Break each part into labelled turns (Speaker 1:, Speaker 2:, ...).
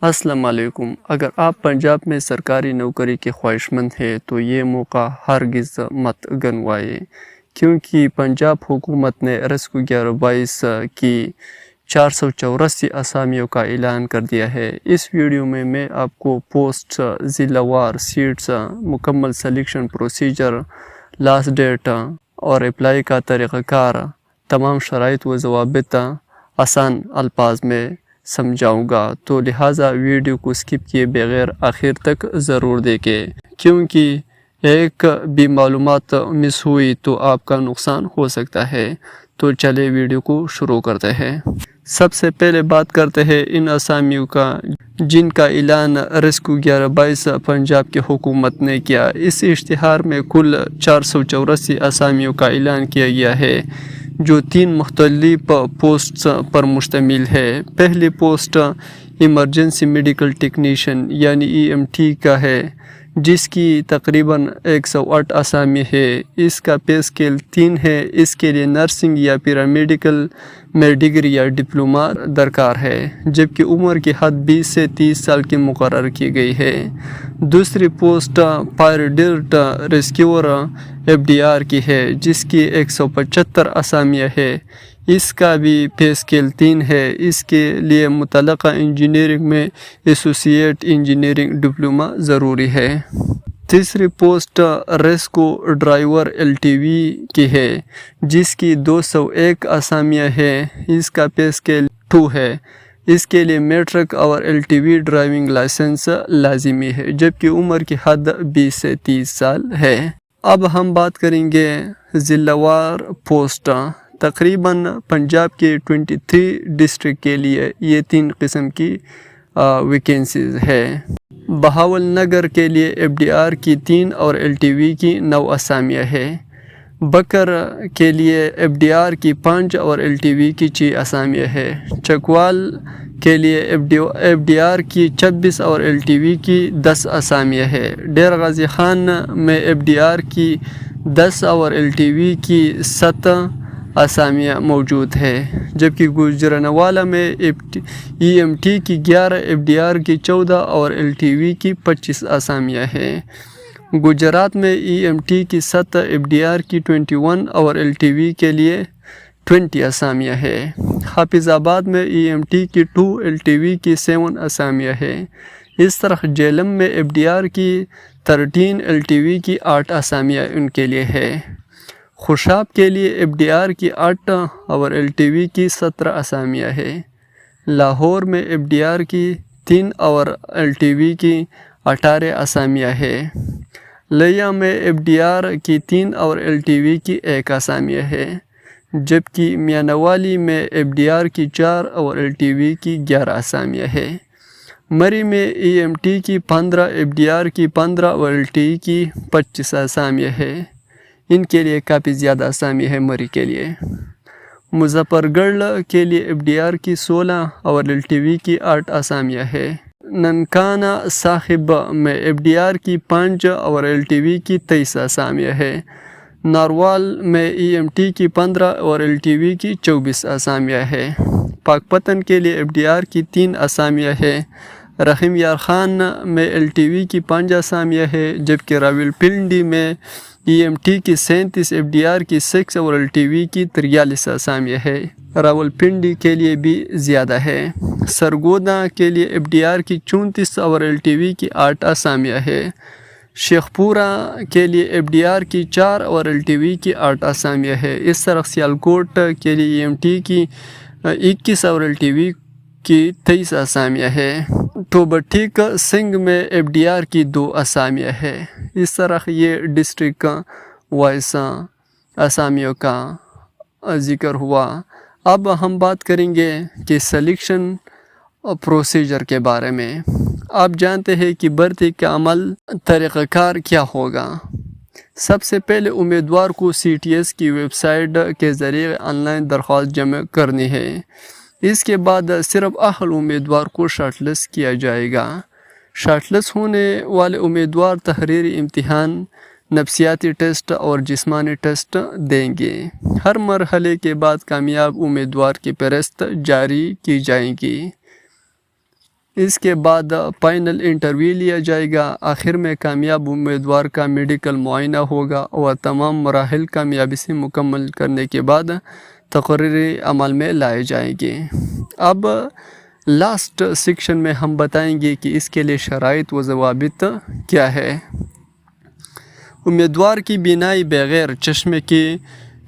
Speaker 1: السلام علیکم۔ اگر آپ پنجاب میں سرکاری نوکری کے خواہش مند ہیں تو یہ موقع ہرگز مت گنوائیں، کیونکہ پنجاب حکومت نے رسکو 1122 کی 484 اسامیوں کا اعلان کر دیا ہے۔ اس ویڈیو میں آپ کو پوسٹ، ضلع وار سیٹس، مکمل سلیکشن پروسیجر، لاسٹ ڈیٹ اور اپلائی کا طریقہ کار، تمام شرائط و ضوابط آسان الفاظ میں سمجھاؤں گا، تو لہٰذا ویڈیو کو سکپ کیے بغیر آخر تک ضرور دیکھیں، کیونکہ ایک بھی معلومات مس ہوئی تو آپ کا نقصان ہو سکتا ہے۔ تو چلے ویڈیو کو شروع کرتے ہیں۔ سب سے پہلے بات کرتے ہیں ان اسامیوں کا جن کا اعلان رسکو 1122 پنجاب کی حکومت نے کیا۔ اس اشتہار میں کل 484 اسامیوں کا اعلان کیا گیا ہے، جو 3 مختلف پوسٹس پر مشتمل ہے۔ پہلی پوسٹ ایمرجنسی میڈیکل ٹیکنیشین یعنی EMT کا ہے، جس کی تقریباً 108 اسامی ہے۔ اس کا پے اسکیل 3 ہے۔ اس کے لیے نرسنگ یا پیرامیڈیکل میں ڈگری یا ڈپلومہ درکار ہے، جبکہ عمر کی حد 20 سے 30 سال کی مقرر کی گئی ہے۔ دوسری post fire dirt rescuer FDR کی ہے، جس کی 175 اسامیاں ہے۔ اس کا بھی پے اسکیل 3 ہے۔ اس کے لیے متعلقہ انجینئرنگ میں ایسوسیٹ انجینئرنگ ڈپلومہ ضروری ہے۔ تیسری پوسٹ ریسکو ڈرائیور LTV کی ہے، جس کی 201 اسامیاں ہیں۔ اس کا پے اسکیل 2 ہے۔ اس کے لیے میٹرک اور LTV ڈرائیونگ لائسنس لازمی ہے، جبکہ عمر کی حد 20 سے 30 سال ہے۔ اب ہم بات کریں گے ضلع وار پوسٹ۔ تقریباً پنجاب کے 23 ڈسٹرکٹ کے لیے یہ 3 قسم کی ویکینسیز ہے۔ بہاول نگر کے لیے FDR کی 3 اور LTV کی 9 اسامیاں ہے۔ بکر کے لیے FDR کی 5 اور LTV کی 6 اسامیاں ہے۔ چکوال کے لیے FDR کی 26 اور LTV کی 10 اسامیاں ہے۔ ڈیرہ غازی خان میں FDR کی 10 اور LTV کی 7 اسامیاں موجود ہے، جبکہ گوجرانوالہ میں EMT کی 11، FDR کی 14 اور LTV کی 25 اسامیاں ہیں۔ گجرات میں EMT کی 7، FDR کی 21 اور LTV کے لیے 20 اسامیاں ہیں۔ حافظ آباد میں EMT کی 2، LTV کی 7 اسامیاں ہیں۔ اس طرح جہلم میں FDR کی 13، LTV کی 8 اسامیاں ان کے لیے ہے۔ خوشاب کے لیے FDR کی 8 اور LTV کی 17 اسامیاں ہیں۔ لاہور میں FDR کی 3 اور LTV کی 18 اسامیاں ہیں۔ لیا میں FDR کی 3 اور LTV کی 1 اسامیاں ہے، جبکہ میانوالی میں FDR کی 4 اور LTV کی 11 اسامیاں ہے۔ مری میں EMT کی 15، FDR کی 15 اور LTV کی 25 اسامیاں ہے۔ ان کے لیے کافی زیادہ اسامی ہے مری کے لیے۔ مظفر گڑھ کے لیے FDR کی 16 اور LTV کی 8 اسامیاں ہے۔ ننکانہ صاحب میں FDR کی 5 اور LTV کی 23 اسامیاں ہے۔ ناروال میں EMT کی 15 اور LTV کی 24 اسامیاں ہے۔ پاکپتن کے لیے FDR کی 3 اسامیاں ہے۔ رحیم یار خان میں LTV کی 5 اسامیاں ہے، جبکہ راولپنڈی میں EMT کی 37، FDR کی 6 اور LTV کی 43 اسامیاں ہے۔ راولپنڈی کے لیے بھی زیادہ ہے۔ سرگودا کے لیے FDR کی 34 اور LTV کی 8 اسامیاں ہے۔ شیخ پورہ کے لیے FDR کی 4 اور LTV کی 8 اسامیاں ہے۔ اس طرح سیالکوٹ کے لیے EMT کی 21 اور LTV کی 23 اسامیاں ہے۔ ٹوبٹھیک سنگھ میں FDR کی 2 اسامیاں ہے۔ اس طرح یہ ڈسٹرکٹ وائس اسامیوں کا ذکر ہوا۔ اب ہم بات کریں گے کہ سلیکشن پروسیجر کے بارے میں۔ آپ جانتے ہیں کہ بھرتی کا عمل طریقہ کار کیا ہوگا۔ سب سے پہلے امیدوار کو CTS کی ویب سائٹ کے ذریعے آن لائن درخواست جمع کرنی ہے۔ اس کے بعد صرف اہل امیدوار کو شارٹ لسٹ کیا جائے گا۔ شارٹ لسٹ ہونے والے امیدوار تحریری امتحان، نفسیاتی ٹیسٹ اور جسمانی ٹیسٹ دیں گے۔ ہر مرحلے کے بعد کامیاب امیدوار کی فہرست جاری کی جائے گی۔ اس کے بعد فائنل انٹرویو لیا جائے گا۔ آخر میں کامیاب امیدوار کا میڈیکل معائنہ ہوگا اور تمام مراحل کامیابی سے مکمل کرنے کے بعد تقرری عمل میں لائے جائیں گے۔ اب لاسٹ سیکشن میں ہم بتائیں گے کہ اس کے لیے شرائط و ضوابط کیا ہے۔ امیدوار کی بینائی بغیر چشمے کی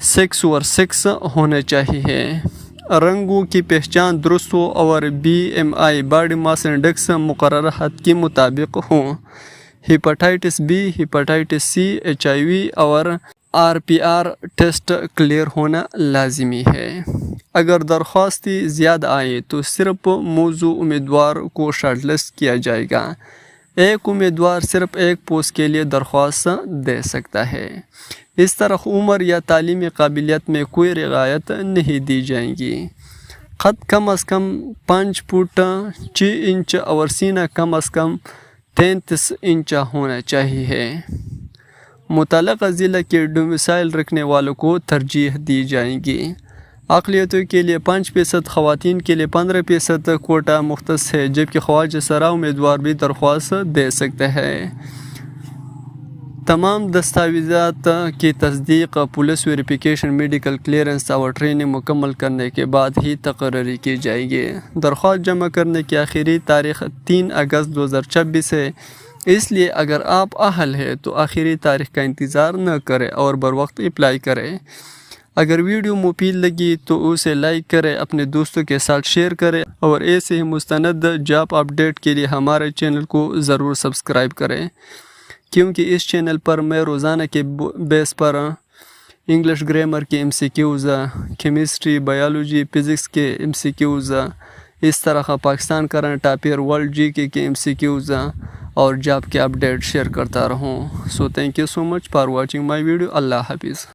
Speaker 1: 6/6 ہونا چاہیے۔ رنگوں کی پہچان درست ہو اور BMI باڈی ماس انڈیکس مقررہ حد کے مطابق ہوں۔ Hepatitis B، hepatitis C، HIV اور RPR ٹیسٹ کلیئر ہونا لازمی ہے۔ اگر درخواستیں زیادہ آئیں تو صرف موضوع امیدوار کو شارٹ لسٹ کیا جائے گا۔ ایک امیدوار صرف ایک پوسٹ کے لیے درخواست دے سکتا ہے۔ اس طرح عمر یا تعلیمی قابلیت میں کوئی رعایت نہیں دی جائے گی۔ قد کم از کم 5 فٹ 6 انچ اور سینہ کم از کم 33 انچ ہونا چاہیے۔ متعلقہ ضلع کے ڈومیسائل رکھنے والوں کو ترجیح دی جائے گی۔ اقلیتوں کے لیے 5%، خواتین کے لیے 15% کوٹا مختص ہے، جبکہ خواجہ سرا امیدوار بھی درخواست دے سکتے ہیں۔ تمام دستاویزات کی تصدیق، پولیس ویریفیکیشن، میڈیکل کلیئرنس اور ٹریننگ مکمل کرنے کے بعد ہی تقرری کی جائے گی۔ درخواست جمع کرنے کی آخری تاریخ 3 اگست 2026 ہے، اس لیے اگر آپ اہل ہیں تو آخری تاریخ کا انتظار نہ کریں اور بروقت اپلائی کریں۔ اگر ویڈیو مفید لگی تو اسے لائک کریں، اپنے دوستوں کے ساتھ شیئر کریں اور ایسے ہی مستند جاب اپڈیٹ کے لیے ہمارے چینل کو ضرور سبسکرائب کریں، کیونکہ اس چینل پر میں روزانہ کے بیس پر انگلش گرامر کے MCQs، کیمسٹری، بایولوجی، فزکس کے MCQs، اس طرح Pakistan current affair, world GK کے MCQs اور جاب کے اپڈیٹ شیئر کرتا رہوں۔ So thank you so much for watching my video. اللہ حافظ۔